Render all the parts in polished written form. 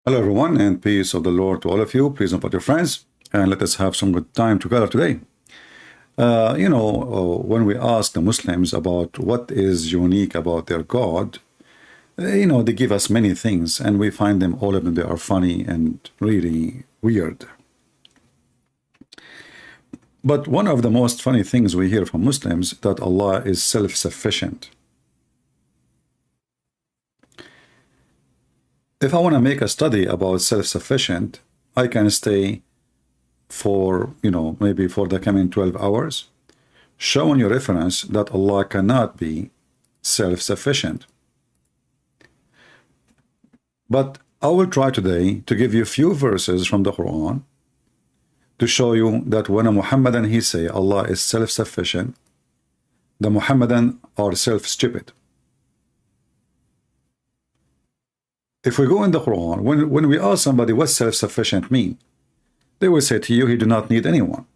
Hello, everyone, and peace of the Lord to all of you. Please invite your friends, and let us have some good time together today. When we ask the Muslims about what is unique about their God, they give us many things, and we find them, all of them, they are funny and really weird. But one of the most funny things we hear from Muslims that Allah is self-sufficient. If I want to make a study about self-sufficient, I can stay for, maybe for the coming 12 hours, showing you reference that Allah cannot be self-sufficient. But I will try today to give you a few verses from the Quran to show you that when a Muhammadan he say Allah is self-sufficient, the Muhammadan are self-stupid. If we go in the Quran, when we ask somebody what self-sufficient mean, they will say to you, he do not need anyone.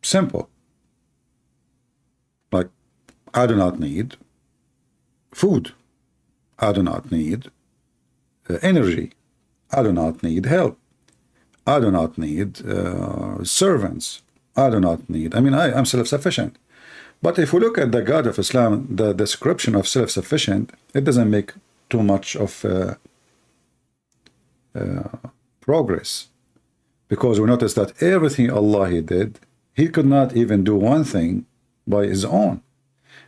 Simple. Like, I do not need food. I do not need energy. I do not need help. I do not need servants. I do not need, I'm self-sufficient. But if we look at the God of Islam, the description of self-sufficient, it doesn't make too much of progress, because we notice that everything Allah he did, he could not even do one thing by his own.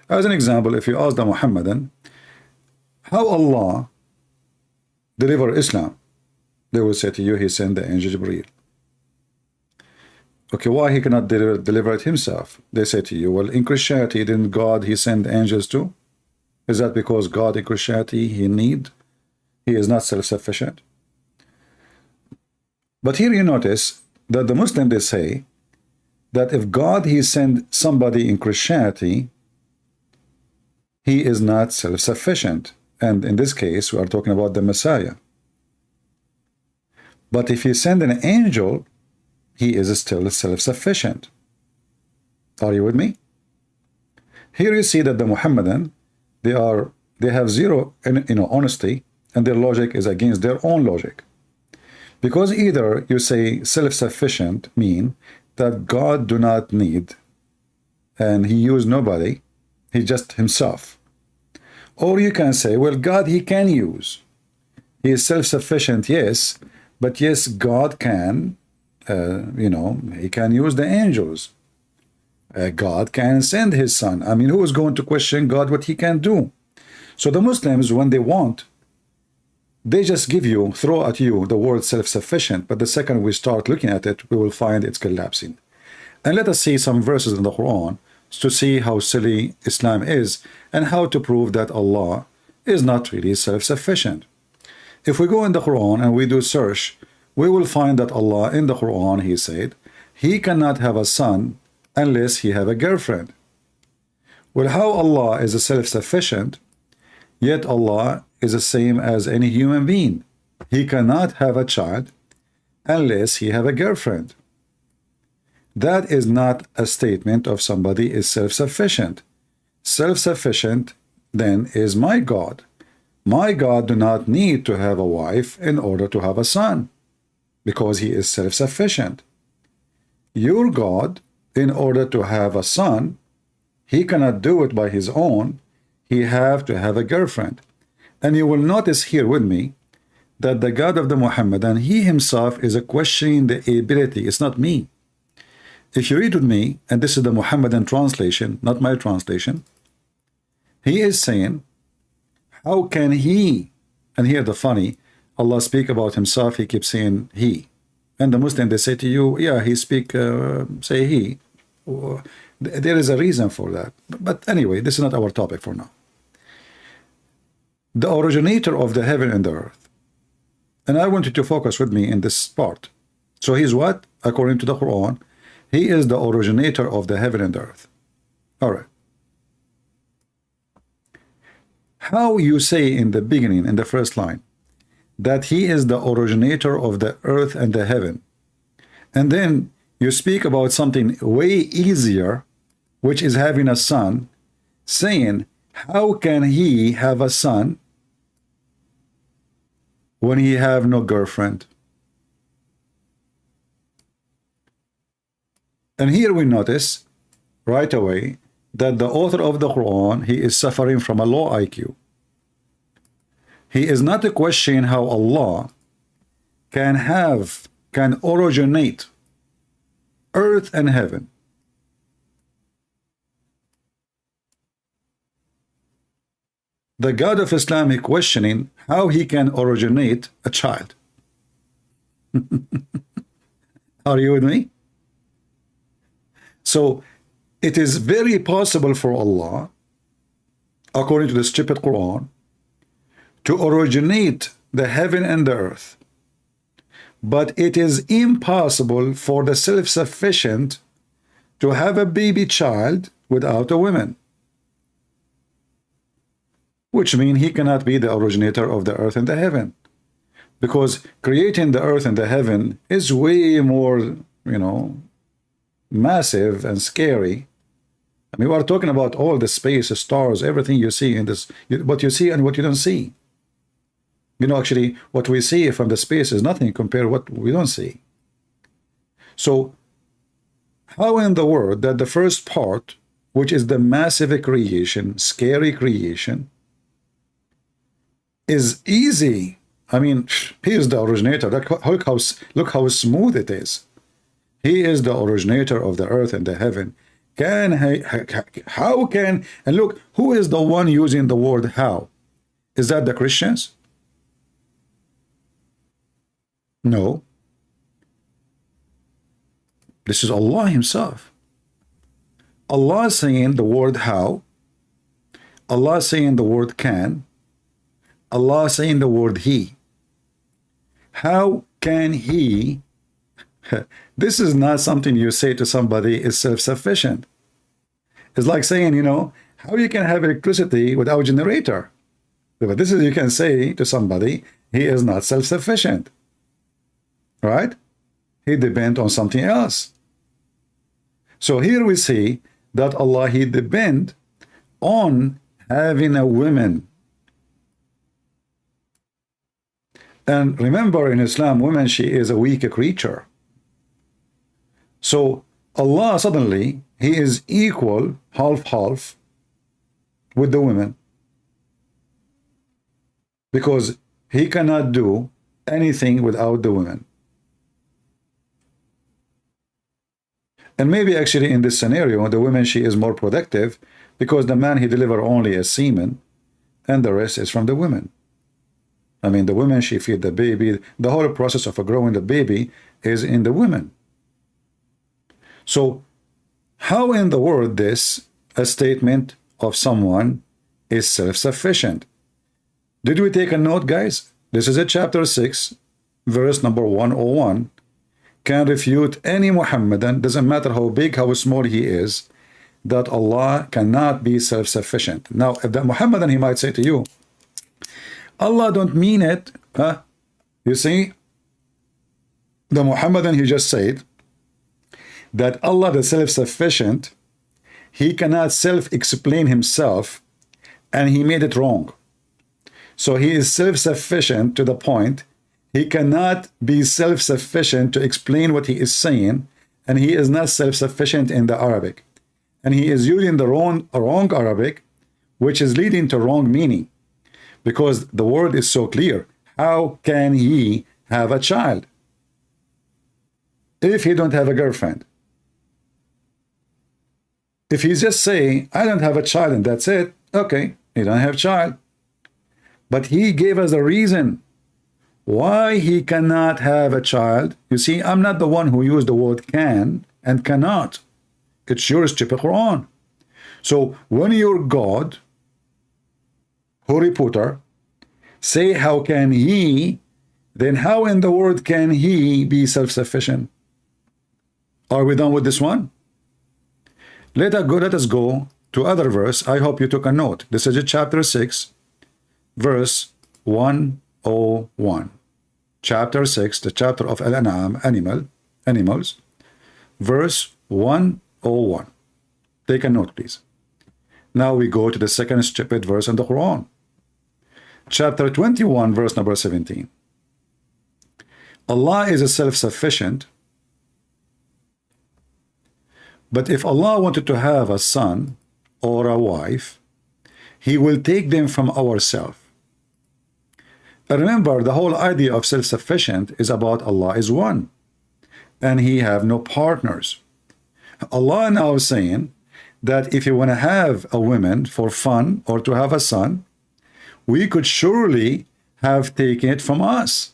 As an example, if you ask the Muhammadan how Allah deliver Islam, they will say to you, he sent the angel Jibreel. Okay, why he cannot deliver it himself? They say to you, well, in Christianity, didn't God he send angels too? Is that because God in Christianity he is not self-sufficient? But here you notice that the Muslim they say that if God he sent somebody in Christianity, he is not self-sufficient. And in this case, we are talking about the Messiah. But if he send an angel, he is still self-sufficient. Are you with me? Here you see that the Muhammadan, they have zero honesty, and their logic is against their own logic. Because either you say self-sufficient mean that God do not need and he use nobody, he just himself. Or you can say, well, God he can use. He is self-sufficient, yes, but yes, God can, he can use the angels. God can send his son. Who is going to question God what he can do? So the Muslims, when they want, they just throw at you the word self-sufficient, but the second we start looking at it, we will find it's collapsing. And let us see some verses in the Quran to see how silly Islam is and how to prove that Allah is not really self-sufficient. If we go in the Quran and we do search, we will find that Allah in the Quran, he said, he cannot have a son unless he have a girlfriend. Well, how Allah is a self-sufficient, yet Allah is the same as any human being. He cannot have a child unless he have a girlfriend. That is not a statement of somebody is self-sufficient. Self-sufficient then is my God. My God do not need to have a wife in order to have a son, because he is self-sufficient. Your God, in order to have a son, he cannot do it by his own. He have to have a girlfriend. And you will notice here with me that the God of the Muhammadan, he himself is questioning the ability. It's not me. If you read with me, and this is the Muhammadan translation, not my translation, he is saying, how can he, and here the funny, Allah speak about himself, he keeps saying he. And the Muslim, they say to you, yeah, he speak, say he. There is a reason for that. But anyway, this is not our topic for now. The originator of the heaven and the earth. And I want you to focus with me in this part. So he's what? According to the Quran, he is the originator of the heaven and the earth. All right. How you say in the beginning, in the first line, that he is the originator of the earth and the heaven, and then you speak about something way easier, which is having a son, saying, how can he have a son when he have no girlfriend? And here we notice right away that the author of the Quran, he is suffering from a low IQ. He is not questioning how Allah can originate earth and heaven. The God of Islam is questioning how he can originate a child. Are you with me? So it is very possible for Allah, according to the stupid Quran, to originate the heaven and the earth. But it is impossible for the self-sufficient to have a baby child without a woman. Which means he cannot be the originator of the earth and the heaven. Because creating the earth and the heaven is way more, massive and scary. I mean, we are talking about all the space, the stars, everything you see in this, what you see and what you don't see. Actually, what we see from the space is nothing compared to what we don't see. So, how in the world that the first part, which is the massive creation, scary creation, is easy? I mean, he is the originator. Look how smooth it is. He is the originator of the earth and the heaven. How can, and look, who is the one using the word how? Is that the Christians? No. This is Allah himself. Allah saying the word how. Allah saying the word can. Allah saying the word he. How can he? This is not something you say to somebody is self-sufficient. It's like saying, how you can have electricity without generator. But this is, you can say to somebody, he is not self-sufficient. Right? He depends on something else. So here we see that Allah, he depends on having a woman. And remember, in Islam, woman, she is a weak creature. So Allah suddenly, he is equal, half with the women. Because he cannot do anything without the women. And maybe actually in this scenario, the woman, she is more productive because the man, he deliver only a semen and the rest is from the women. I mean, the woman, she feed the baby. The whole process of growing the baby is in the women. So how in the world this a statement of someone is self-sufficient? Did we take a note, guys? This is a chapter 6, verse number 101. Can refute any Muhammadan, doesn't matter how big, how small he is, that Allah cannot be self-sufficient. Now, if that Muhammadan, he might say to you, Allah don't mean it. Huh? You see, the Muhammadan, he just said that Allah, the self-sufficient, he cannot self-explain himself, and he made it wrong. So he is self-sufficient to the point he cannot be self-sufficient to explain what he is saying, and he is not self-sufficient in the Arabic. And he is using the wrong Arabic, which is leading to wrong meaning. Because the word is so clear. How can he have a child if he don't have a girlfriend? If he's just saying, I don't have a child and that's it, okay, he don't have a child. But he gave us a reason why he cannot have a child. You see, I'm not the one who used the word can and cannot. It's your stupid Quran. So when your God, Harry Potter, say how can he, then how in the world can he be self-sufficient? Are we done with this one? Let us go to other verse. I hope you took a note. This is chapter 6, verse 101. Chapter 6, the chapter of Al-An'am, animals, verse 101. Take a note, please. Now we go to the second stupid verse in the Quran. Chapter 21, verse number 17. Allah is a self-sufficient, but if Allah wanted to have a son or a wife, he will take them from ourselves. Remember, the whole idea of self-sufficient is about Allah is one, and he have no partners. Allah now is saying that if you want to have a woman for fun or to have a son, we could surely have taken it from us.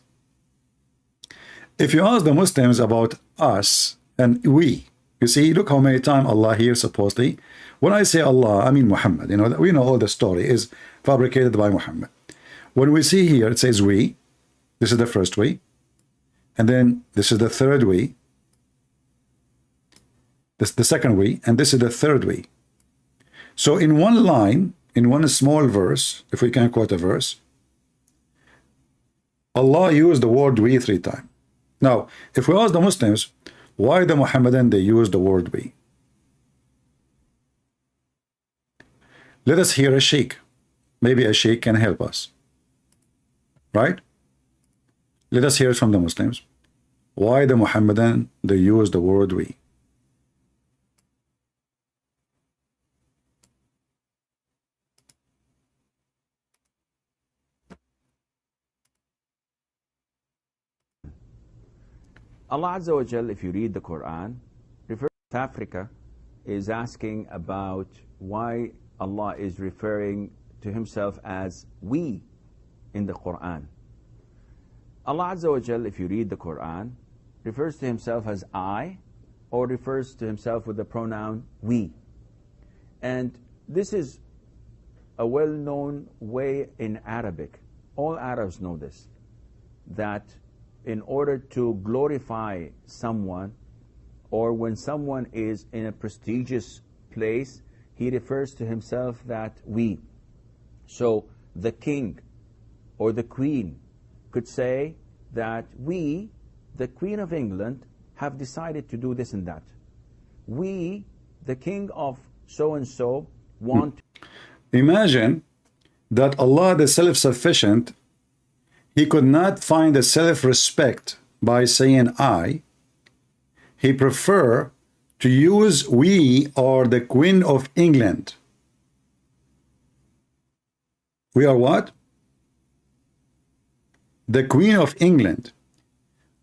If you ask the Muslims about us and we, you see, look how many times Allah here supposedly. When I say Allah, I mean Muhammad. You know, we know all the story is fabricated by Muhammad. When we see here, it says we. This is the first we. And then this is the third we. This is the second we. And this is the third we. So in one line, in one small verse, if we can quote a verse, Allah used the word we 3 times. Now, if we ask the Muslims, why the Muhammadan they use the word we? Let us hear a sheikh. Maybe a sheikh can help us. Right? Let us hear it from the Muslims. Why the Muhammadan they use the word we? Allah Azza wa Jal, if you read the Quran, refers to Africa, is asking about why Allah is referring to himself as we in the Quran. Allah Azza wa Jal, if you read the Quran, refers to himself as I, or refers to himself with the pronoun we. And this is a well-known way in Arabic. All Arabs know this, that in order to glorify someone, or when someone is in a prestigious place, he refers to himself that we. So the king or the queen could say that we, the Queen of England, have decided to do this and that. We, the king of so-and-so, want... Imagine that Allah, the self-sufficient, he could not find a self-respect by saying I. He prefer to use we or the Queen of England. We are what? The Queen of England.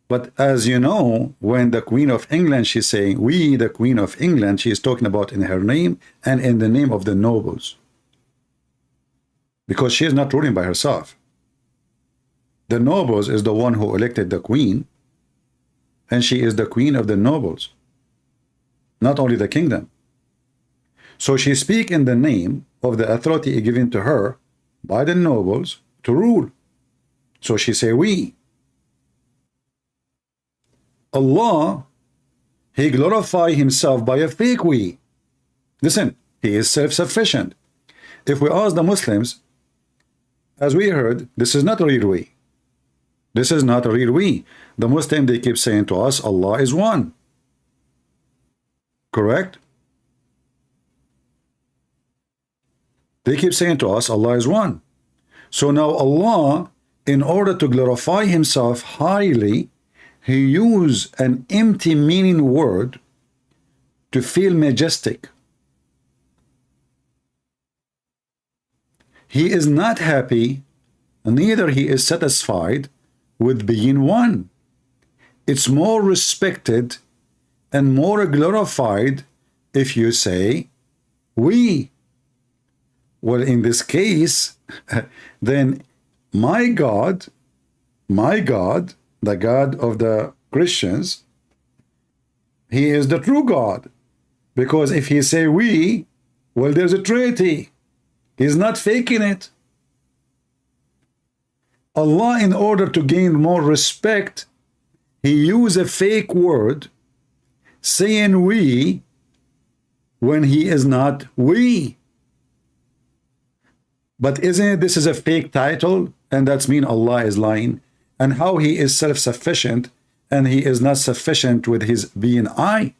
But as you know, when the Queen of England, she's saying we, the Queen of England, she is talking about in her name and in the name of the nobles. Because she is not ruling by herself. The nobles is the one who elected the queen, and she is the queen of the nobles, not only the kingdom. So she speaks in the name of the authority given to her by the nobles to rule. So she say we. Allah, he glorify himself by a fake we. Listen, he is self-sufficient. If we ask the Muslims, as we heard, this is not a real we. This is not a real we. The Muslim, they keep saying to us, Allah is one. Correct? They keep saying to us, Allah is one. So now Allah, in order to glorify himself highly, he used an empty meaning word to feel majestic. He is not happy, neither he is satisfied with being one. It's more respected and more glorified if you say we. Well, in this case, then my God, the God of the Christians, he is the true God. Because if he say we, well, there's a Trinity. He's not faking it. Allah, in order to gain more respect, he used a fake word saying we when he is not we. But isn't it this is a fake title, and that's mean Allah is lying? And how he is self-sufficient and he is not sufficient with his being I?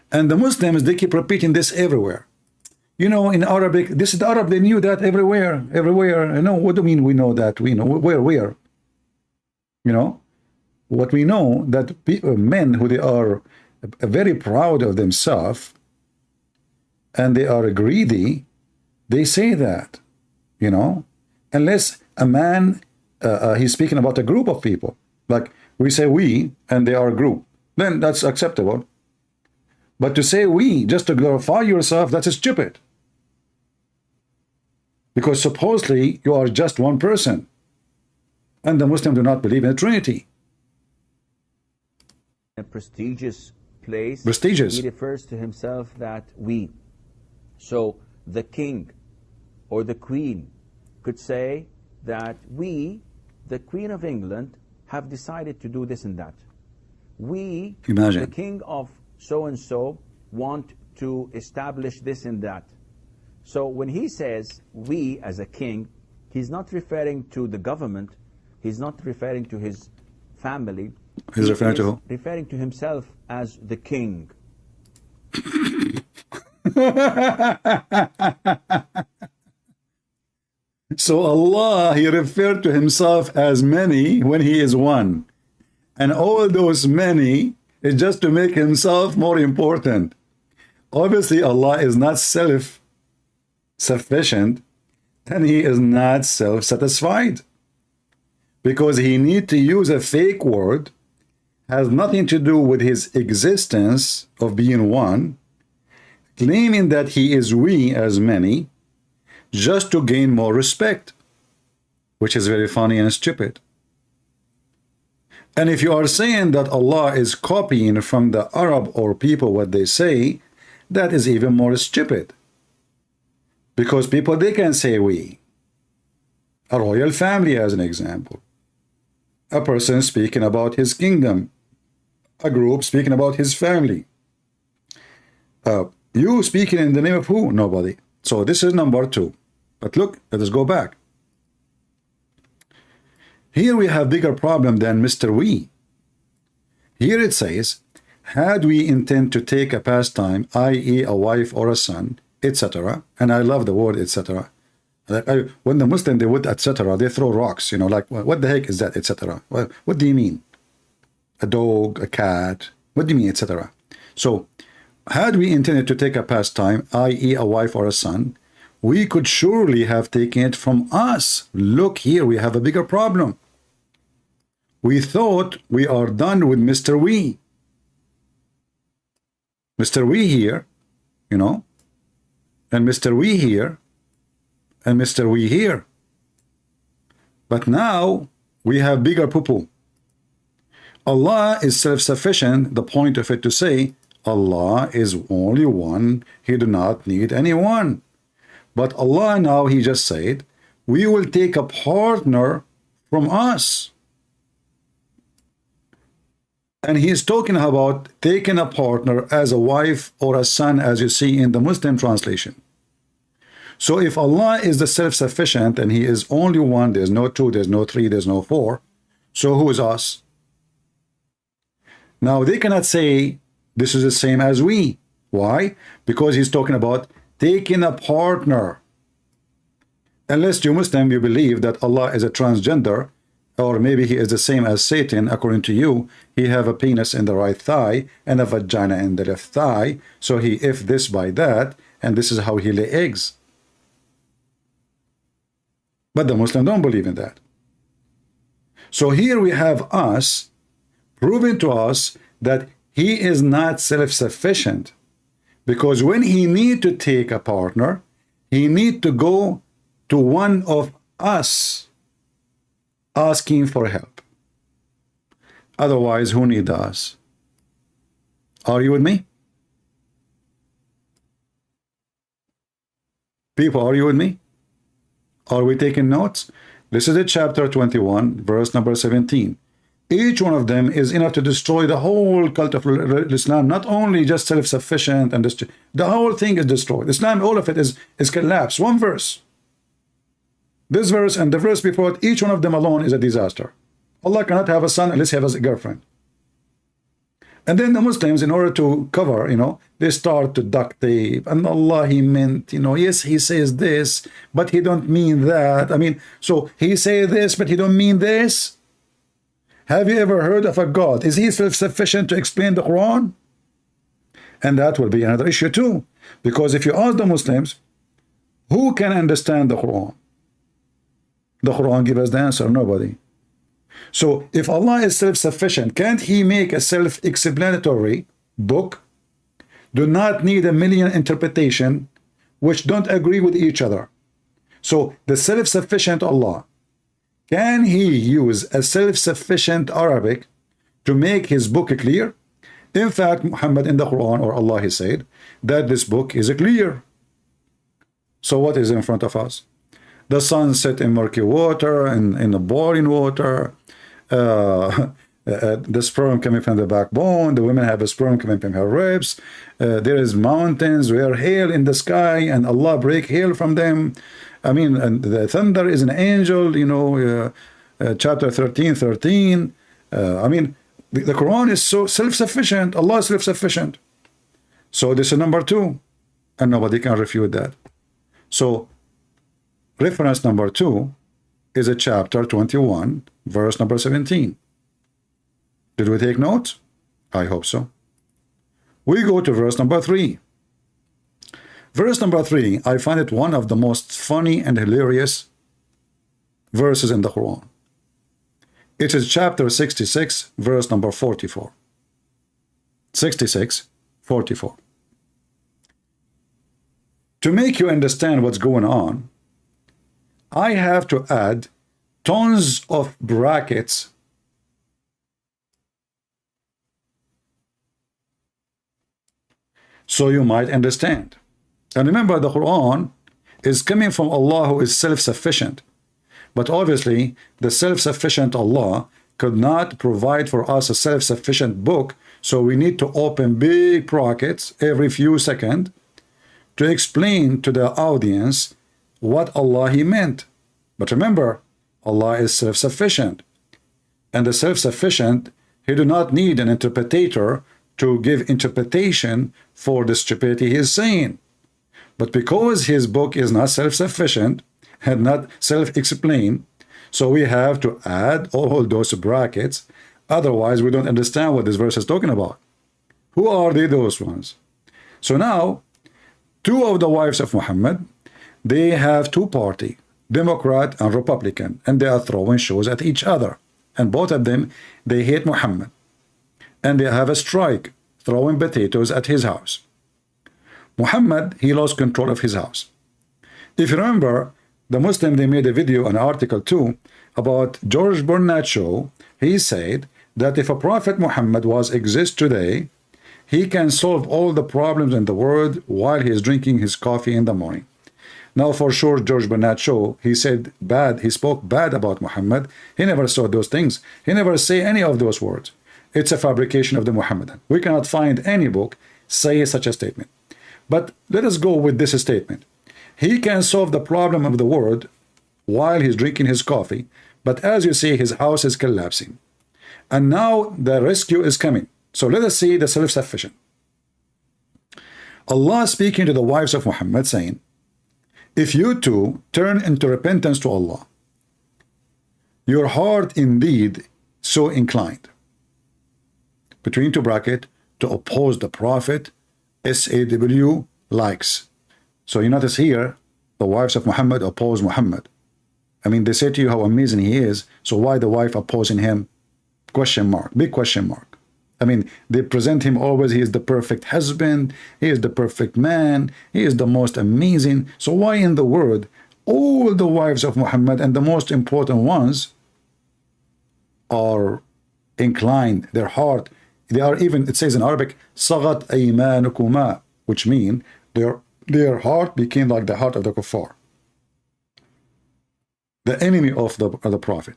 And the Muslims, they keep repeating this everywhere. You know, in Arabic, this is the Arab, they knew that everywhere. You know, what do you mean we know that? We know. Where? You know, what we know that men who they are very proud of themselves and they are greedy, they say that, you know, unless a man, he's speaking about a group of people, like we say we and they are a group, then that's acceptable. But to say we just to glorify yourself, that's stupid. Because supposedly you are just one person. And the Muslims do not believe in the Trinity. A prestigious place. Prestigious. He refers to himself that we. So the king or the queen could say that we, the Queen of England, have decided to do this and that. We, Imagine. the king of so-and-so, want to establish this and that. So when he says we as a king, he's not referring to the government, he's not referring to his family. He's referring to who? Referring to himself as the king. So Allah, he referred to himself as many when he is one. And all those many is just to make himself more important. Obviously, Allah is not self-sufficient and he is not self-satisfied. Because he need to use a fake word, has nothing to do with his existence of being one, claiming that he is we as many, just to gain more respect, which is very funny and stupid. And if you are saying that Allah is copying from the Arab or people what they say, that is even more stupid. Because people, they can say we. A royal family as an example. A person speaking about his kingdom. A group speaking about his family. You speaking in the name of who? Nobody. So this is number 2. But look, let us go back. Here we have bigger problem than Mr. We. Here it says, had we intend to take a pastime, i.e. a wife or a son, etc. And I love the word etc. When the Muslim, they would etc. They throw rocks, you know, like, what the heck is that, etc. What do you mean? A dog, a cat, what do you mean, etc. So, had we intended to take a pastime, i.e. a wife or a son, we could surely have taken it from us. Look here, we have a bigger problem. We thought we are done with Mr. We. Mr. We here, you know, and Mr. We here, and Mr. We here. But now we have bigger poo-poo. Allah is self-sufficient, the point of it to say, Allah is only one, he do not need anyone. But Allah now, he just said, we will take a partner from us. And he is talking about taking a partner as a wife or a son, as you see in the Muslim translation. So if Allah is the self-sufficient and he is only one, there's no 2, there's no 3, there's no 4, so who is us? Now they cannot say this is the same as we. Why? Because he's talking about taking a partner. Unless you Muslim, you believe that Allah is a transgender, or maybe he is the same as Satan, according to you, he have a penis in the right thigh and a vagina in the left thigh, so he if this by that, and this is how he lay eggs. But the Muslims don't believe in that. So here we have us proving to us that he is not self-sufficient, because when he need to take a partner, he need to go to one of us asking for help. Otherwise, who need us? Are you with me? People, are you with me? Are we taking notes? This is the chapter 21, verse number 17. Each one of them is enough to destroy the whole cult of Islam, not only just self-sufficient, and the whole thing is destroyed. Islam, all of it is collapsed. One verse. This verse and the verse before it, each one of them alone is a disaster. Allah cannot have a son unless he has a girlfriend. And then the Muslims, in order to cover, you know, they start to duct tape. And Allah, he meant, you know, yes, he says this, but he don't mean that. I mean, so he say this, but he don't mean this. Have you ever heard of a God? Is he self-sufficient to explain the Quran? And that will be another issue too. Because if you ask the Muslims, who can understand the Quran? The Quran gives us the answer, nobody. So if Allah is self-sufficient, can't he make a self-explanatory book? Do not need a million interpretation which don't agree with each other. So the self-sufficient Allah, can he use a self-sufficient Arabic to make his book clear? In fact, Muhammad in the Quran, or Allah, he said that this book is clear. So what is in front of us? The sun set in murky water, in the boiling water, the sperm coming from the backbone, the women have a sperm coming from her ribs, there is mountains where hail in the sky, and Allah break hail from them. I mean, and the thunder is an angel, you know, chapter 13:13. I mean, the Quran is so self-sufficient. Allah is self-sufficient. So this is number two, and nobody can refute that. So reference number two is a chapter 21, verse number 17. Did we take notes? I hope so. We go to verse number 3. Verse number 3, I find it one of the most funny and hilarious verses in the Quran. It is chapter 66, verse number 44. 66, 44. To make you understand what's going on, I have to add tons of brackets so you might understand. And remember, the Quran is coming from Allah, who is self-sufficient. But obviously, the self-sufficient Allah could not provide for us a self-sufficient book, so we need to open big brackets every few seconds to explain to the audience what Allah He meant. But remember, Allah is self-sufficient. And the self-sufficient, He do not need an interpreter to give interpretation for the stupidity He is saying. But because His book is not self-sufficient and not self-explained, so we have to add all those brackets. Otherwise, we don't understand what this verse is talking about. Who are they, those ones? So now, two of the wives of Muhammad, they have two parties, Democrat and Republican, and they are throwing shows at each other. And both of them, they hate Muhammad. And they have a strike, throwing potatoes at his house. Muhammad, he lost control of his house. If you remember, the Muslim, they made a video, an article too, about George Bernard Shaw. He said that if a Prophet Muhammad was exist today, he can solve all the problems in the world while he is drinking his coffee in the morning. Now, for sure, George Bernard Shaw, he said bad, he spoke bad about Muhammad. He never saw those things. He never say any of those words. It's a fabrication of the Muhammadan. We cannot find any book say such a statement. But let us go with this statement. He can solve the problem of the world while he's drinking his coffee, but as you see, his house is collapsing. And now the rescue is coming. So let us see the self-sufficient. Allah speaking to the wives of Muhammad saying, if you two turn into repentance to Allah, your heart indeed so inclined, between two brackets, to oppose the Prophet, SAW likes. So you notice here, the wives of Muhammad oppose Muhammad. I mean, they say to you how amazing he is, so why the wife opposing him? Question mark, big question mark. I mean, they present him always, he is the perfect husband, he is the perfect man, he is the most amazing. So why in the world, all the wives of Muhammad, and the most important ones, are inclined, their heart, they are even, it says in Arabic, sagat aymanukuma, which mean their heart became like the heart of the kuffar, the enemy of the Prophet.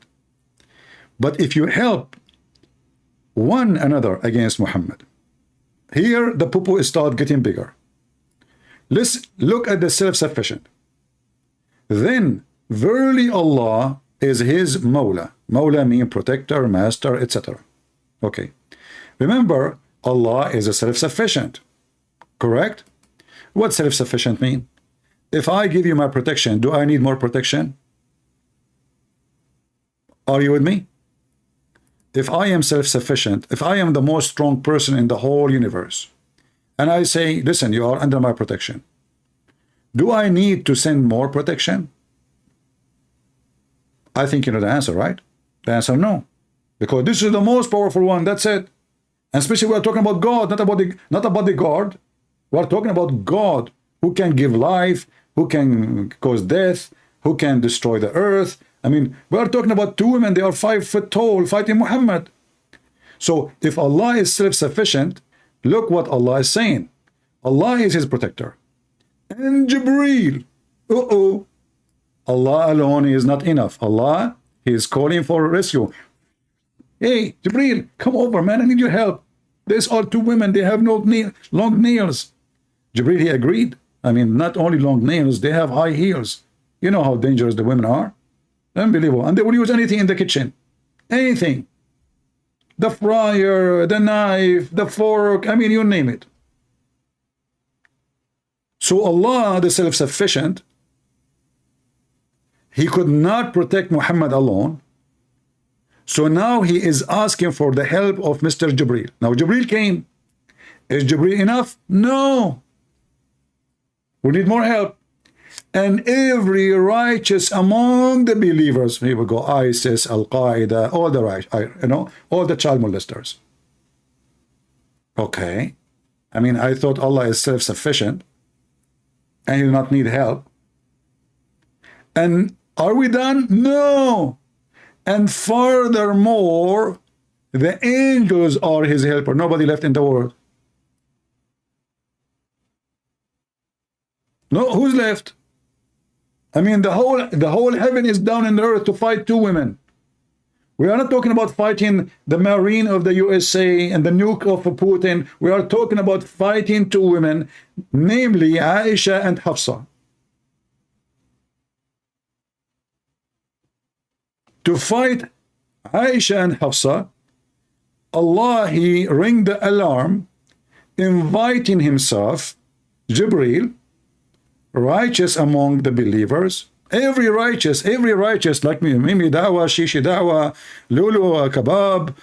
But if you help one another against Muhammad, here the poo-poo start getting bigger. Let's look at the self-sufficient. Then verily Allah is his Mawla. Mawla means protector, master, etc. Okay. Remember, Allah is a self-sufficient. Correct? What self-sufficient mean? If I give you my protection, do I need more protection? Are you with me? if I am self-sufficient, if I am the most strong person in the whole universe, and I say, listen, you are under my protection, do I need to send more protection? I think you know the answer, right? The answer, no. Because this is the most powerful one, that's it. And especially we are talking about God, not about the God. We are talking about God, who can give life, who can cause death, who can destroy the earth. I mean, we are talking about two women, they are 5 foot tall, fighting Muhammad. So if Allah is self-sufficient, look what Allah is saying. Allah is his protector. And Jibreel, Allah alone is not enough. Allah, he is calling for rescue. Hey, Jibreel, come over, man, I need your help. These are two women, they have no long nails. Jibreel, he agreed. I mean, not only long nails, they have high heels. You know how dangerous the women are. Unbelievable. And they will use anything in the kitchen. Anything. The fryer, the knife, the fork, I mean, you name it. So Allah, the self-sufficient, he could not protect Muhammad alone. So now he is asking for the help of Mr. Jibreel. Now Jibreel came. Is Jibreel enough? No. We need more help. And every righteous among the believers, here we go, ISIS, Al-Qaeda, all the right, all the child molesters. Okay. I mean, I thought Allah is self-sufficient and he does not need help. And are we done? No. And furthermore, the angels are his helper. Nobody left in the world. No, who's left? I mean, the whole heaven is down in the earth to fight two women. We are not talking about fighting the Marine of the USA and the nuke of Putin. We are talking about fighting two women, namely Aisha and Hafsa. To fight Aisha and Hafsa, Allah, he rang the alarm, inviting himself, Jibreel, righteous among the believers, every righteous, like me, Mimi Dawa, Shishi Dawa, Lulu Kebab,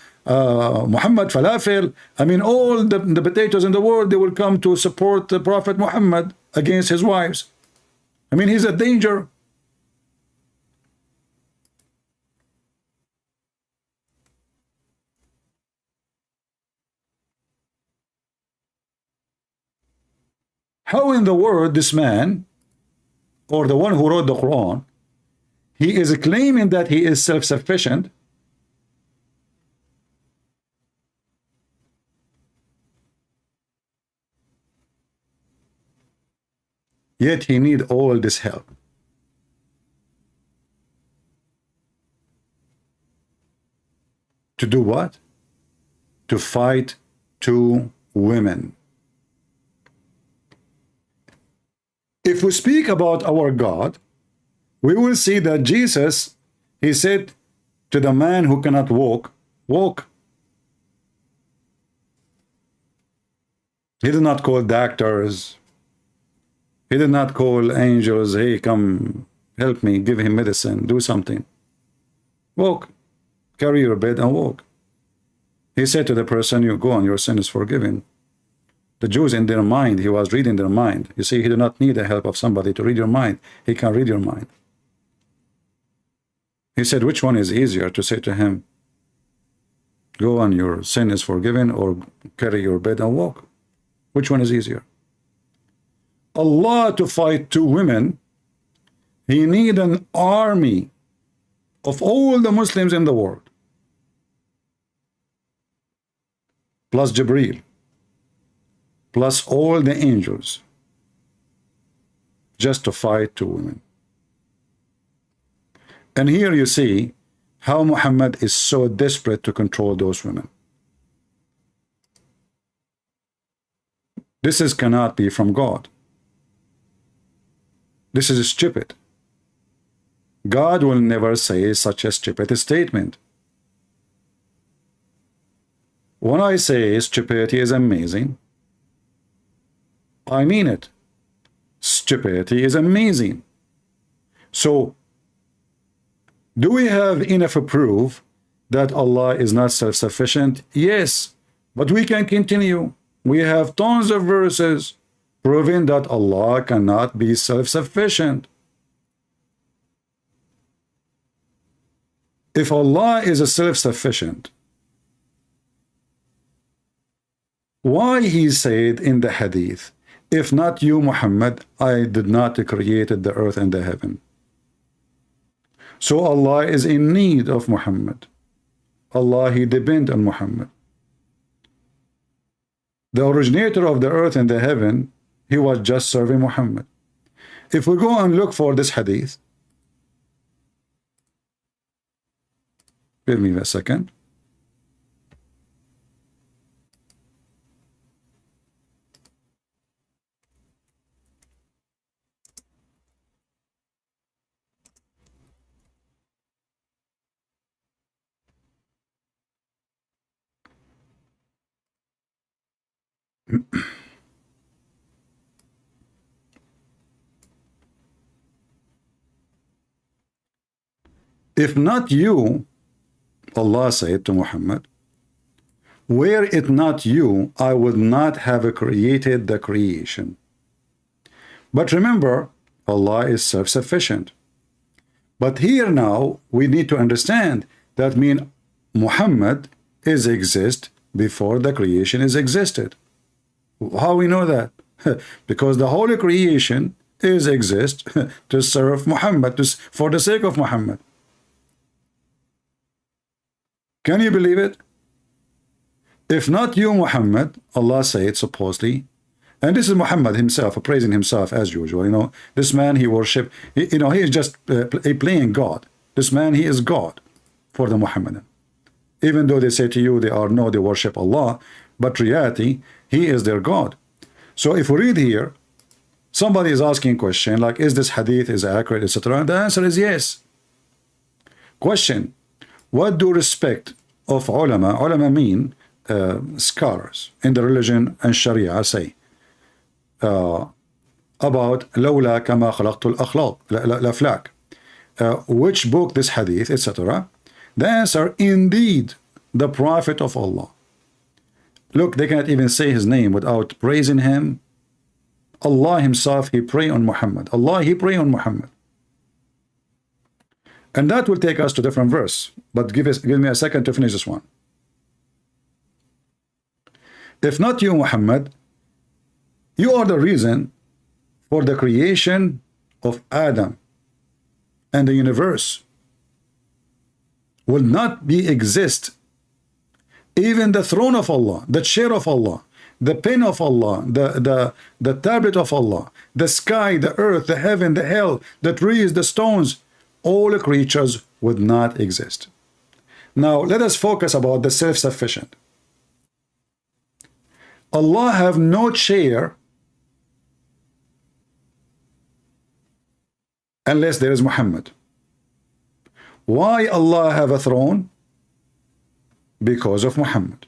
Muhammad Falafel, I mean, all the potatoes in the world, they will come to support the Prophet Muhammad against his wives. I mean, he's a danger. How in the world this man, or the one who wrote the Quran, he is claiming that he is self-sufficient, yet he need all this help? To do what? To fight two women. If we speak about our God, we will see that Jesus, he said to the man who cannot walk, walk. He did not call doctors. He did not call angels, hey, come help me, give him medicine, do something. Walk, carry your bed and walk. He said to the person, you go on, your sin is forgiven. The Jews, in their mind, he was reading their mind. You see, he did not need the help of somebody to read your mind. He can read your mind. He said, which one is easier to say to him, go on, your sin is forgiven, or carry your bed and walk? Which one is easier? Allah, to fight two women, he need an army of all the Muslims in the world, plus Jibreel, plus all the angels, just to fight two women. And here you see how Muhammad is so desperate to control those women. This cannot be from God. This is stupid. God will never say such a stupid statement. When I say stupidity is amazing, I mean it. Stupidity is amazing. So, do we have enough proof that Allah is not self-sufficient? Yes, but we can continue. We have tons of verses proving that Allah cannot be self-sufficient. If Allah is a self-sufficient, why he said in the hadith, if not you, Muhammad, I did not created the earth and the heaven. So Allah is in need of Muhammad. Allah, he depends on Muhammad. The originator of the earth and the heaven, he was just serving Muhammad. If we go and look for this hadith, give me a second. If not you, Allah said to Muhammad, were it not you, I would not have created the creation. But remember, Allah is self-sufficient. But here now, we need to understand that means Muhammad is exist before the creation is existed. How we know that? Because the whole creation is exist to serve Muhammad, for the sake of Muhammad. Can you believe it? If not you, Muhammad, Allah said supposedly, and this is Muhammad himself praising himself as usual. You know, this man he worship. He is just playing God. This man, he is God for the Muhammadan. Even though they say to you they worship Allah, but reality, he is their God. So if we read here, somebody is asking a question like, is this hadith is accurate, etc. The answer is yes. Question: what do respect of ulama? Ulama mean scholars in the religion and Sharia say about لولا كما خلقت الأفلاك, which book this hadith, etc. The answer: indeed, the Prophet of Allah. Look, they cannot even say his name without praising him. Allah himself, he pray on Muhammad. Allah, he pray on Muhammad. And that will take us to different verse. But give me a second to finish this one. If not you, Muhammad, you are the reason for the creation of Adam and the universe will not be exist. Even the throne of Allah, the chair of Allah, the pen of Allah, the tablet of Allah, the sky, the earth, the heaven, the hell, the trees, the stones, all creatures would not exist. Now let us focus about the self-sufficient. Allah have no chair unless there is Muhammad. Why Allah have a throne? Because of Muhammad.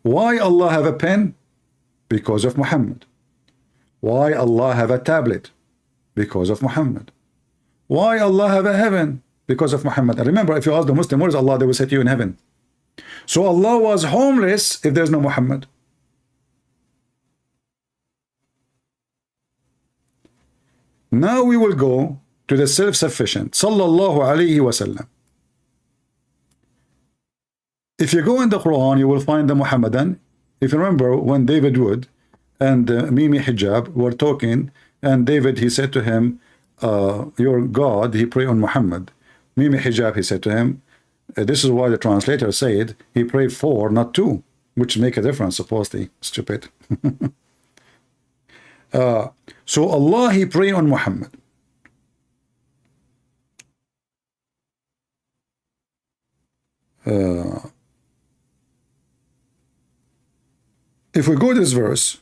Why Allah have a pen? Because of Muhammad. Why Allah have a tablet? Because of Muhammad. Why Allah have a heaven? Because of Muhammad. And remember, if you ask the Muslim, where is Allah? They will say to you in heaven. So Allah was homeless if there's no Muhammad. Now we will go to the self-sufficient, sallallahu alayhi wasallam. If you go in the Quran, you will find the Muhammadan. If you remember when David Wood and Mimi Hijab were talking, and David, he said to him, your God, he prayed on Muhammad. Mimi Hijab, he said to him, this is why the translator said he prayed for, not two, which make a difference, supposedly. Stupid. So Allah, he prayed on Muhammad. If we go to this verse,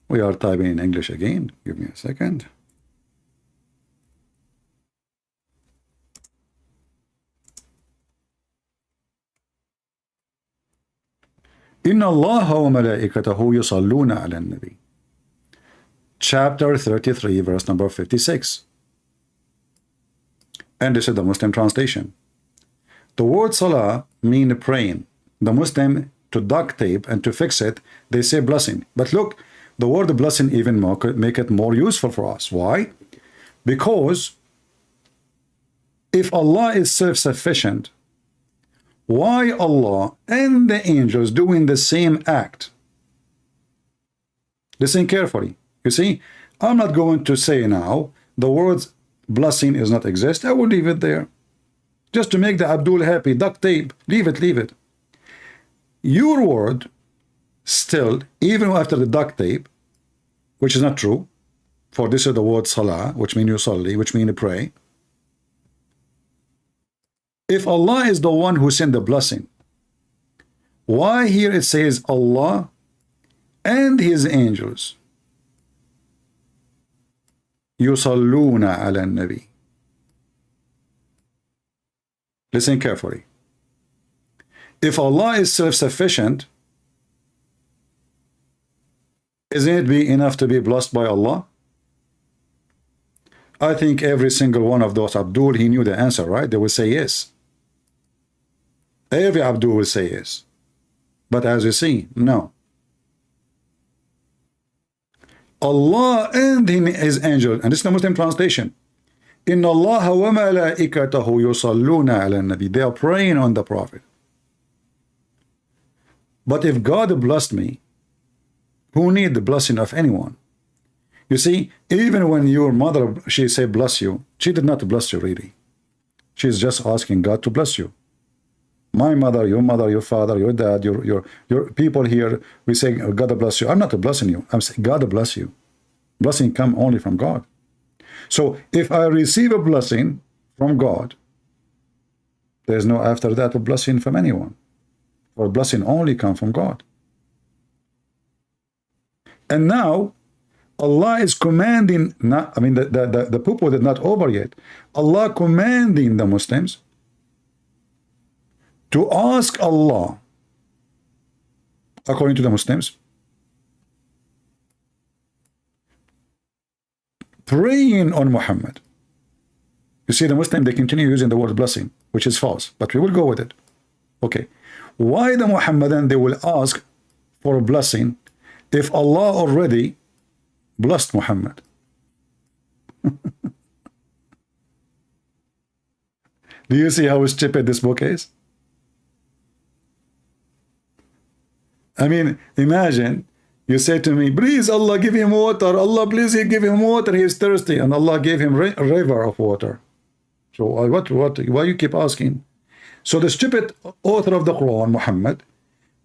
we are typing in English again. Give me a second. إن الله وملائكته يصلون على النبي. chapter 33, verse number 56. And this is the Muslim translation. The word salah mean praying. The Muslim, to duct tape and to fix it, they say blessing. But look, the word blessing even make it more useful for us. Why? Because if Allah is self-sufficient, why Allah and the angels doing the same act? Listen carefully. You see, I'm not going to say now the word blessing is not exist. I will leave it there. Just to make the Abdul happy, duct tape, leave it, leave it. Your word still, even after the duct tape, which is not true, for this is the word salah, which means you salli, which means you pray. If Allah is the one who sent the blessing, why here it says Allah and his angels yusalluna ala nabi? Listen carefully. If Allah is self-sufficient, isn't it be enough to be blessed by Allah? I think every single one of those Abdul, he knew the answer, right? They will say yes. Every Abdul will say yes. But as you see, no. Allah and his angel, and this is the Muslim translation. Inna Allah wa malaikatahu yusalluna ala nabi. They are praying on the Prophet. But if God blessed me, who need the blessing of anyone? You see, even when your mother, she say bless you, she did not bless you really. She's just asking God to bless you. My mother, your father, your dad, your people here, we say God bless you. I'm not blessing you. I'm saying God bless you. Blessing come only from God. So if I receive a blessing from God, there's no after that a blessing from anyone. For blessing only come from God. And now Allah is commanding, not, I mean the people is not over yet. Allah commanding the Muslims to ask Allah, according to the Muslims, praying on Muhammad. You see, the Muslim, they continue using the word blessing, which is false, but we will go with it. Okay. Why the Muhammadan, they will ask for a blessing if Allah already blessed Muhammad? Do you see how stupid this book is? I mean, imagine you say to me, please Allah give him water, Allah please give him water, he is thirsty, and Allah gave him a river of water. So why you keep asking? So the stupid author of the Quran, Muhammad,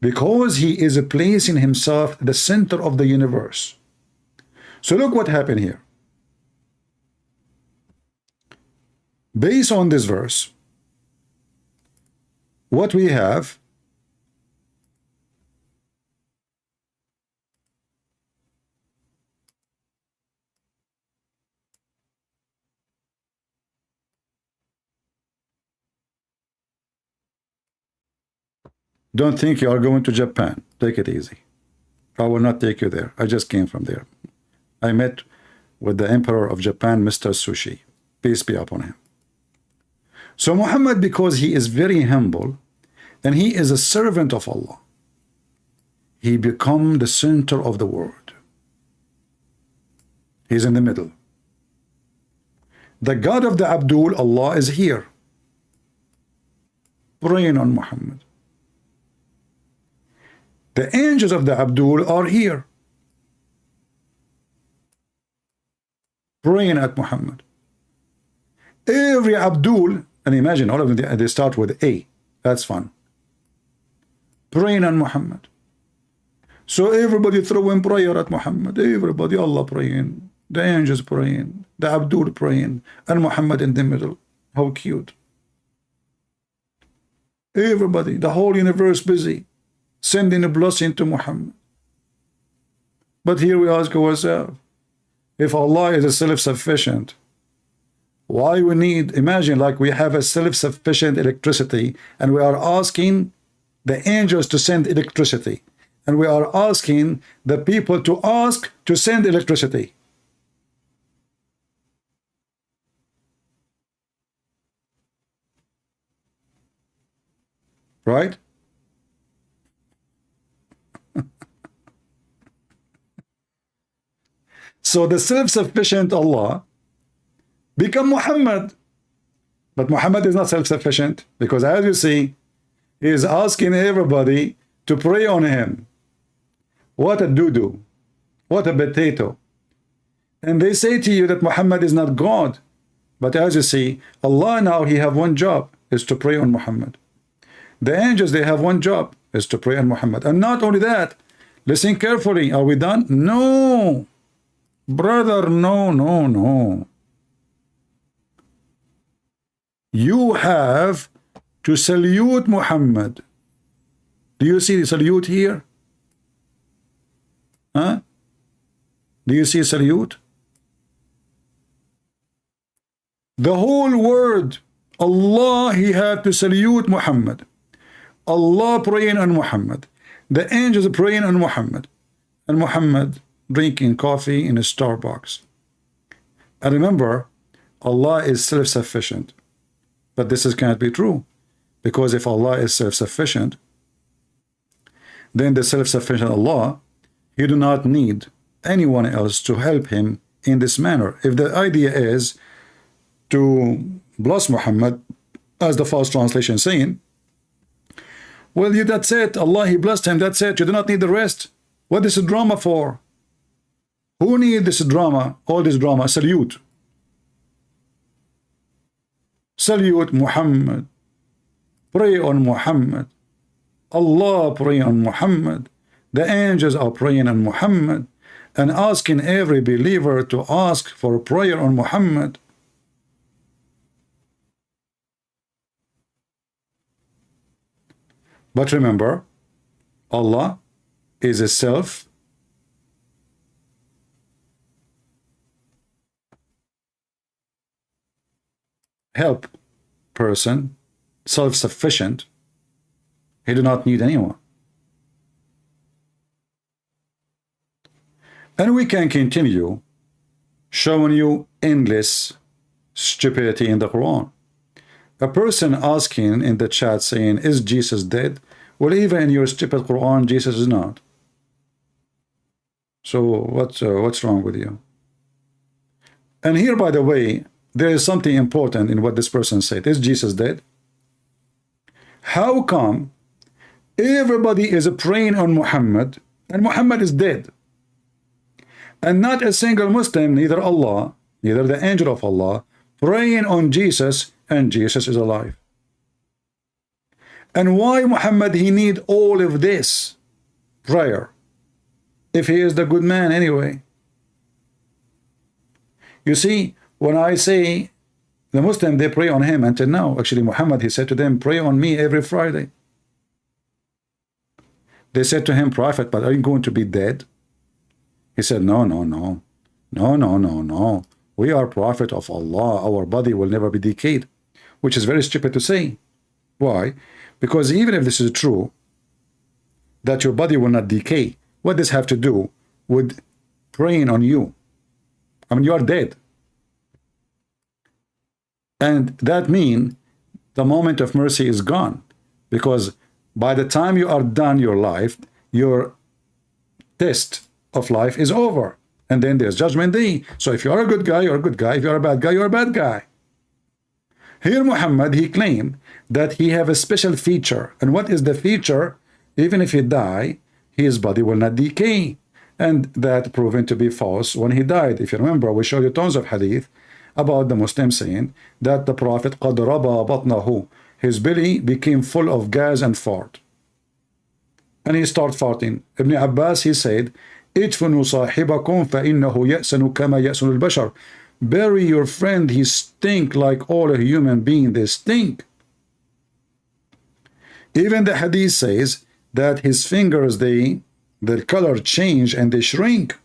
because he is placing himself at the center of the universe. So look what happened here. Based on this verse, what we have, don't think you are going to Japan. Take it easy. I will not take you there. I just came from there. I met with the Emperor of Japan, Mr. Sushi. Peace be upon him. So Muhammad, because he is very humble and he is a servant of Allah, he become the center of the world. He's in the middle. The God of the Abdul, Allah, is here, praying on Muhammad. The angels of the Abdul are here, praying at Muhammad. Every Abdul, and imagine all of them, they start with A. That's fun. Praying on Muhammad. So everybody throwing prayer at Muhammad. Everybody, Allah praying, the angels praying, the Abdul praying, and Muhammad in the middle. How cute. Everybody, the whole universe busy, sending a blessing to Muhammad. But here we ask ourselves, if Allah is a self-sufficient, why we need, imagine like we have a self-sufficient electricity and we are asking the angels to send electricity, and we are asking the people to ask to send electricity. right? So the self-sufficient Allah become Muhammad. But Muhammad is not self-sufficient, because as you see, he is asking everybody to pray on him. What a doo-doo. What a potato. And they say to you that Muhammad is not God. But as you see, Allah now, he have one job, is to pray on Muhammad. The angels, they have one job, is to pray on Muhammad. And not only that, listen carefully. Are we done? No. Brother, no, no, no. You have to salute Muhammad. Do you see the salute here? Huh? Do you see salute? The whole word, Allah, he had to salute Muhammad. Allah praying on Muhammad. The angels praying on Muhammad. And Muhammad drinking coffee in a Starbucks. And remember, Allah is self-sufficient. But this cannot be true. Because if Allah is self-sufficient, then the self-sufficient Allah, he do not need anyone else to help him in this manner. If the idea is to bless Muhammad, as the false translation saying, well, that's it. Allah, he blessed him. That's it. You do not need the rest. What is the drama for? Who need this drama? All this drama. Salute. Salute Muhammad. Pray on Muhammad. Allah pray on Muhammad. The angels are praying on Muhammad and asking every believer to ask for prayer on Muhammad. But remember, Allah is a self-help person, self-sufficient. He do not need anyone. And we can continue showing you endless stupidity in the Quran. A person asking in the chat saying, is Jesus dead? Well, even in your stupid Quran, Jesus is not. So what's wrong with you? And here, by the way, there is something important in what this person said. Is Jesus dead? How come everybody is praying on Muhammad and Muhammad is dead? And not a single Muslim, neither Allah, neither the angel of Allah, praying on Jesus and Jesus is alive. And why Muhammad, he need all of this prayer if he is the good man anyway? You see, when I say the Muslim, they pray on him until now. Actually, Muhammad, he said to them, pray on me every Friday. They said to him, Prophet, but are you going to be dead? He said, no, no, no. No, no, no, no. We are prophet of Allah. Our body will never be decayed. Which is very stupid to say. Why? Because even if this is true, that your body will not decay, what does this have to do with praying on you? I mean, you are dead. And that means the moment of mercy is gone. Because by the time you are done your life, your test of life is over. And then there's judgment day. So if you are a good guy, you're a good guy. If you're a bad guy, you're a bad guy. Here Muhammad, he claimed that he have a special feature. And what is the feature? Even if he die, his body will not decay. And that proven to be false when he died. If you remember, we showed you tons of hadith about the Muslim saying that the Prophet قَدْ رَبَى بَطْنَهُ, his belly became full of gas and fart. And he started farting. Ibn Abbas, he said, اِدْفُنُوا صَاحِبَكُمْ فَإِنَّهُ يَأْسَنُ كَمَا يَأْسَنُ الْبَشَرُ. Bury your friend, he stink like all a human being, they stink. Even the hadith says that his fingers, the color change and they shrink.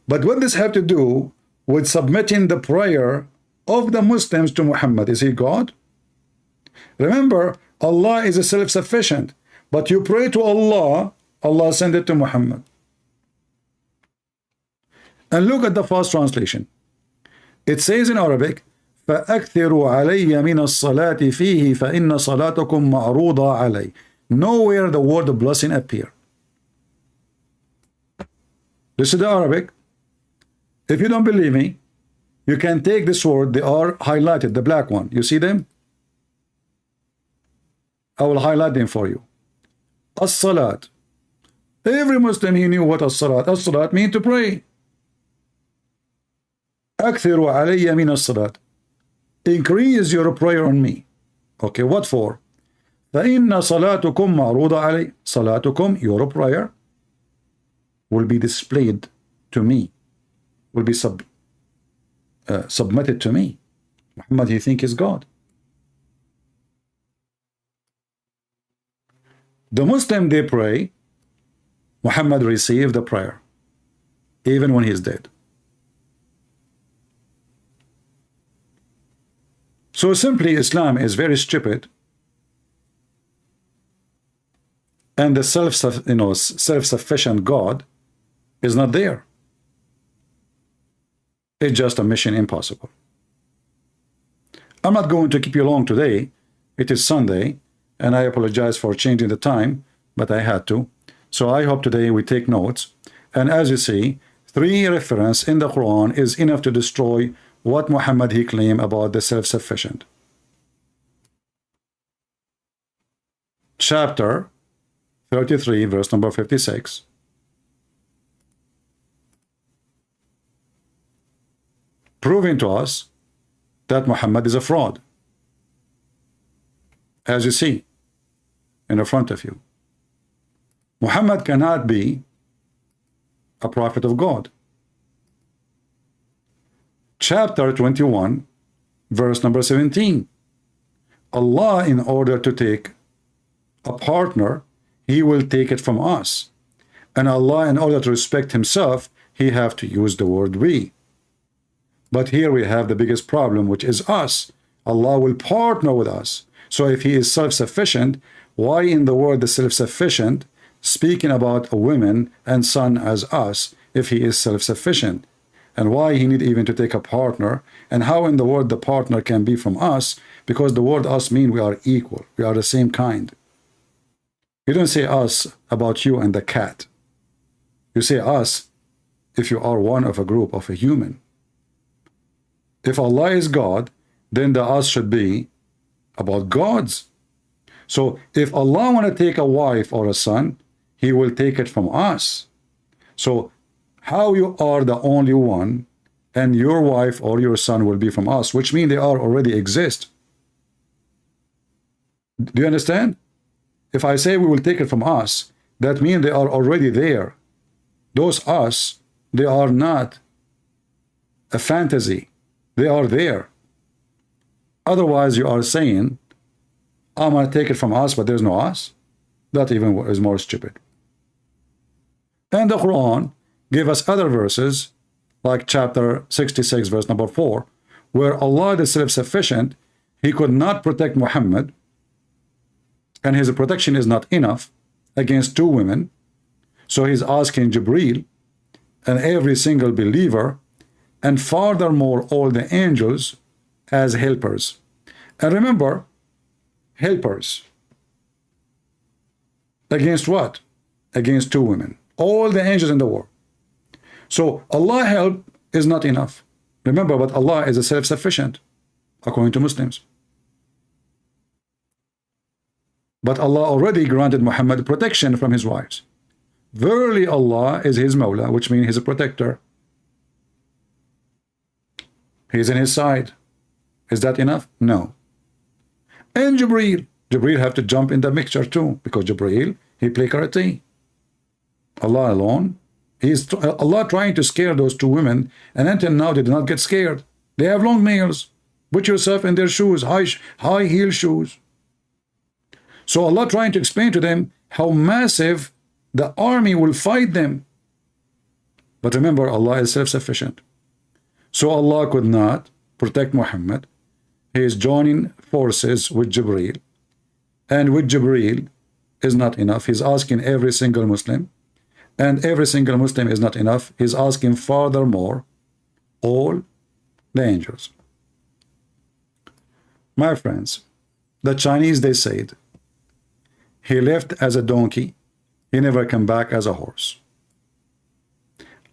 But what does have to do with submitting the prayer of the Muslims to Muhammad? Is he God? Remember, Allah is a self-sufficient, but you pray to Allah, Allah send it to Muhammad. And look at the false translation. It says in Arabic, فأكثروا علي من الصلاة فيه فإن صلاتكم معروضة علي. Nowhere the word blessing appear. This is the Arabic. If you don't believe me, you can take this word, they are highlighted, the black one. You see them? I will highlight them for you. As-salat. Every Muslim, he knew what as-salat. As-salat means to pray. أكثروا علي من الصلاة. Increase your prayer on me. Okay, what for? فإن صلاتكم معروضة علي. صلاتكم, your prayer, will be displayed to me, will be submitted to me. Muhammad, he think is God. The Muslim, they pray. Muhammad received the prayer, even when he is dead. So simply, Islam is very stupid, and the self-sufficient God is not there. It's just a mission impossible. I'm not going to keep you long today. It is Sunday, and I apologize for changing the time, but I had to. So I hope today we take notes. And as you see, 3 references in the Quran is enough to destroy what Muhammad he claimed about the self-sufficient. Chapter 33, verse number 56. Proving to us that Muhammad is a fraud. As you see in the front of you. Muhammad cannot be a prophet of God. Chapter 21, verse number 17. Allah, in order to take a partner, he will take it from us. And Allah, in order to respect himself, he have to use the word we. But here we have the biggest problem, which is us. Allah will partner with us. So if he is self-sufficient, why in the word the self-sufficient speaking about a woman and son as us if he is self-sufficient? And why he need even to take a partner? And how in the word the partner can be from us? Because the word us mean we are equal. We are the same kind. You don't say us about you and the cat. You say us if you are one of a group of a human. If Allah is God, then the us should be about gods. So if Allah want to take a wife or a son, he will take it from us. So how you are the only one and your wife or your son will be from us, which means they are already exist. Do you understand? If I say we will take it from us, that means they are already there. Those us, they are not a fantasy. They are there. Otherwise, you are saying, I'm going to take it from us, but there's no us. That even is more stupid. And the Quran gave us other verses, like chapter 66, verse number 4, where Allah, the self-sufficient, he could not protect Muhammad, and his protection is not enough against 2 women. So he's asking Jibreel and every single believer, and furthermore all the angels, as helpers. And remember, helpers against what? Against 2 women. All the angels in the world. So Allah help is not enough. Remember, but Allah is a self-sufficient according to Muslims. But Allah already granted Muhammad protection from his wives. Verily Allah is his Mawla, which means he's a protector. He's in his side. Is that enough? No. And Jibreel have to jump in the mixture too, because Jibreel, he play karate. Allah alone, Allah trying to scare those 2 women, and until now they did not get scared. They have long nails. Put yourself in their shoes, high heel shoes. So Allah trying to explain to them how massive the army will fight them. But remember, Allah is self-sufficient. So Allah could not protect Muhammad. He is joining forces with Jibreel. And with Jibreel is not enough. He's asking every single Muslim. And every single Muslim is not enough. He's asking furthermore all the angels. My friends, the Chinese, they said, he left as a donkey, he never came back as a horse.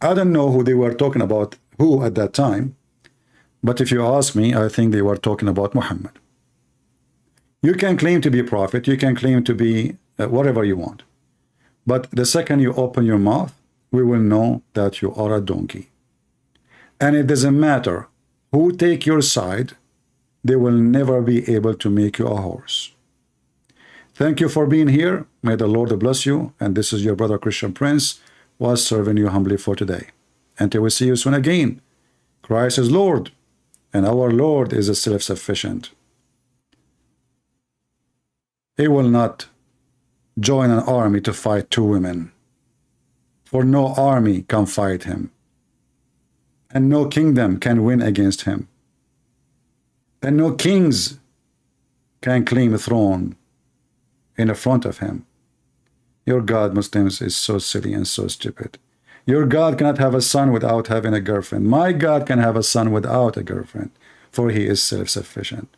I don't know who they were talking about, who at that time, but if you ask me, I think they were talking about Muhammad. You can claim to be a prophet, you can claim to be whatever you want, but the second you open your mouth, we will know that you are a donkey. And it doesn't matter who take your side, they will never be able to make you a horse. Thank you for being here. May the Lord bless you. And this is your brother Christian Prince, was serving you humbly for today. Until we see you soon again, Christ is Lord, and our Lord is a self-sufficient. He will not join an army to fight two women, for no army can fight him, and no kingdom can win against him, and no kings can claim a throne in the front of him. Your God, Muslims, is so silly and so stupid. Your God cannot have a son without having a girlfriend. My God can have a son without a girlfriend, for he is self-sufficient.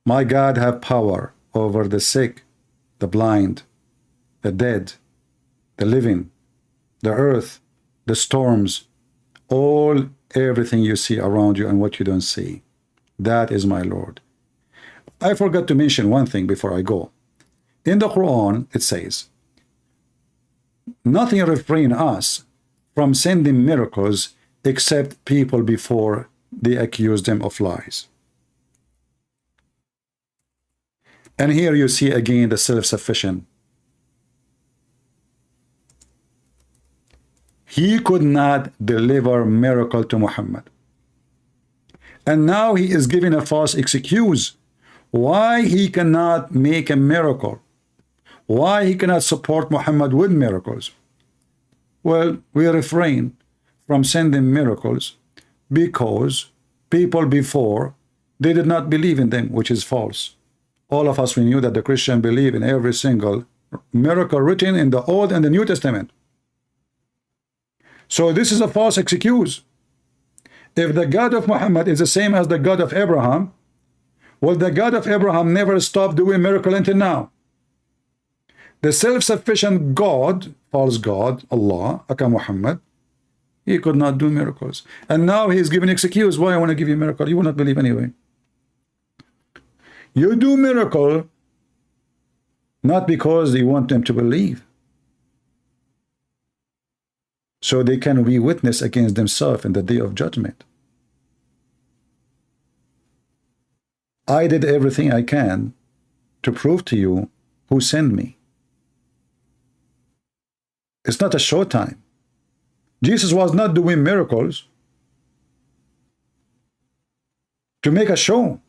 My God have power over the sick, the blind, the dead, the living, the earth, the storms, everything you see around you and what you don't see. That is my Lord. I forgot to mention one thing before I go. In the Quran, it says, nothing refrain us from sending miracles except people before they accuse them of lies. And here you see again the self-sufficient. He could not deliver miracle to Muhammad. And now he is giving a false excuse why he cannot make a miracle, why he cannot support Muhammad with miracles. Well, we refrain from sending miracles because people before, they did not believe in them, which is false. All of us, we knew that the Christian believe in every single miracle written in the Old and the New Testament. So this is a false excuse. If the God of Muhammad is the same as the God of Abraham, well, the God of Abraham never stopped doing miracle until now. The self-sufficient God, false God, Allah, aka Muhammad, he could not do miracles. And now he is giving excuse why I want to give you a miracle. You will not believe anyway. You do miracle not because you want them to believe, so they can be witness against themselves in the day of judgment. I did everything I can to prove to you who sent me. It's not a showtime. Jesus was not doing miracles to make a show.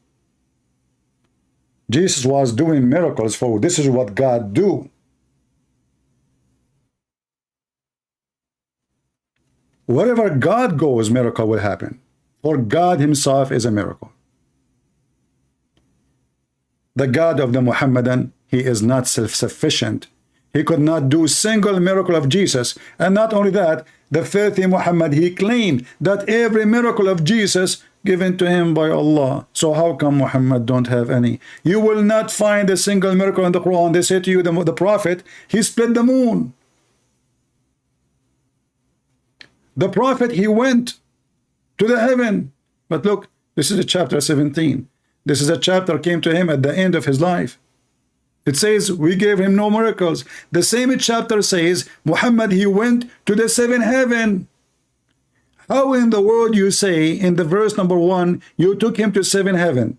Jesus was doing miracles for this is what God do. Wherever God goes, miracle will happen. For God himself is a miracle. The God of the Muhammadan, he is not self-sufficient. He could not do single miracle of Jesus. And not only that, the faith in Muhammad, he claimed that every miracle of Jesus given to him by Allah. So how come Muhammad don't have any? You will not find a single miracle in the Quran. They say to you, the prophet, he split the moon. The prophet, he went to the heaven. But look, this is chapter 17. This is a chapter came to him at the end of his life. It says, we gave him no miracles. The same chapter says, Muhammad, he went to the seventh heaven. How in the world you say in the verse number 1, you took him to seventh heaven?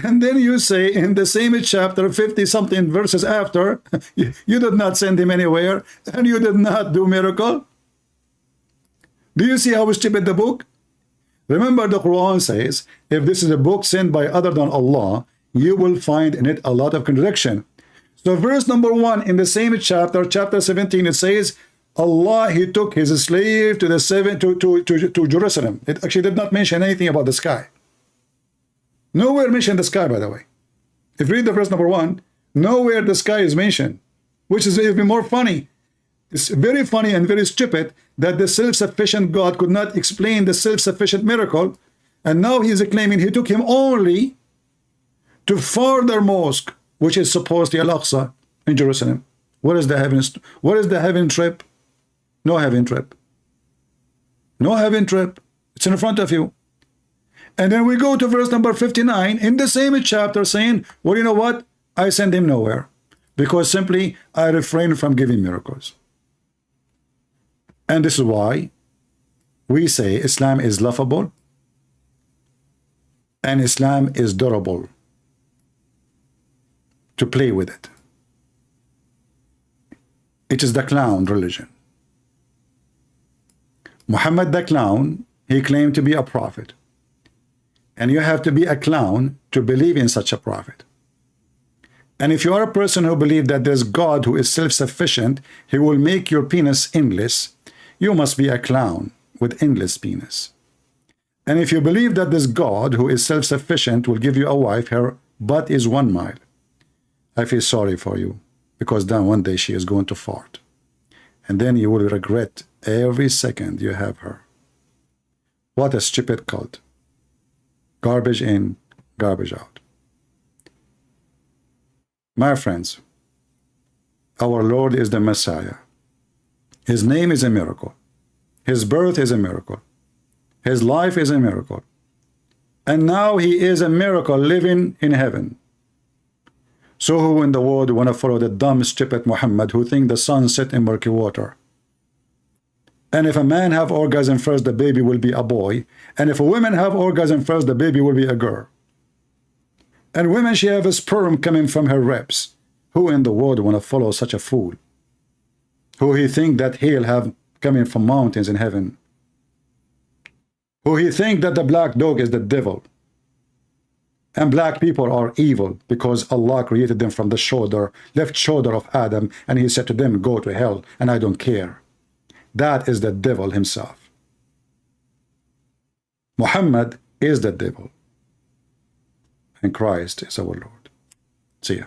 And then you say in the same chapter, 50 something verses after, you did not send him anywhere and you did not do miracle. Do you see how stupid the book? Remember, the Quran says, if this is a book sent by other than Allah, you will find in it a lot of contradiction. So verse number 1 in the same chapter, chapter 17, it says, Allah, he took his slave to to Jerusalem. It actually did not mention anything about the sky. Nowhere mentioned the sky, by the way. If you read the verse number 1, nowhere the sky is mentioned, which is even more funny. It's very funny and very stupid that the self-sufficient God could not explain the self-sufficient miracle, and now he is claiming he took him only to further mosque, which is supposed to be Al-Aqsa in Jerusalem. What is the heaven trip? No heaven trip. No heaven trip. It's in front of you. And then we go to verse number 59 in the same chapter saying, well, you know what? I send him nowhere because simply I refrain from giving miracles. And this is why we say Islam is laughable and Islam is durable. To play with it. It is the clown religion. Muhammad the clown, he claimed to be a prophet. And you have to be a clown to believe in such a prophet. And if you are a person who believes that there's God who is self-sufficient, he will make your penis endless, you must be a clown with endless penis. And if you believe that this God who is self-sufficient will give you a wife, her butt is 1 mile. I feel sorry for you, because then one day she is going to fart. And then you will regret every second you have her. What a stupid cult. Garbage in, garbage out. My friends, our Lord is the Messiah. His name is a miracle. His birth is a miracle. His life is a miracle. And now he is a miracle living in heaven. So who in the world want to follow the dumb, stupid Muhammad who think the sun set in murky water? And if a man have orgasm first, the baby will be a boy. And if a woman have orgasm first, the baby will be a girl. And women, she have a sperm coming from her ribs. Who in the world want to follow such a fool? Who he think that he'll have coming from mountains in heaven? Who he think that the black dog is the devil? And black people are evil because Allah created them from the left shoulder of Adam, and he said to them, go to hell, and I don't care. That is the devil himself. Muhammad is the devil, and Christ is our Lord. See ya.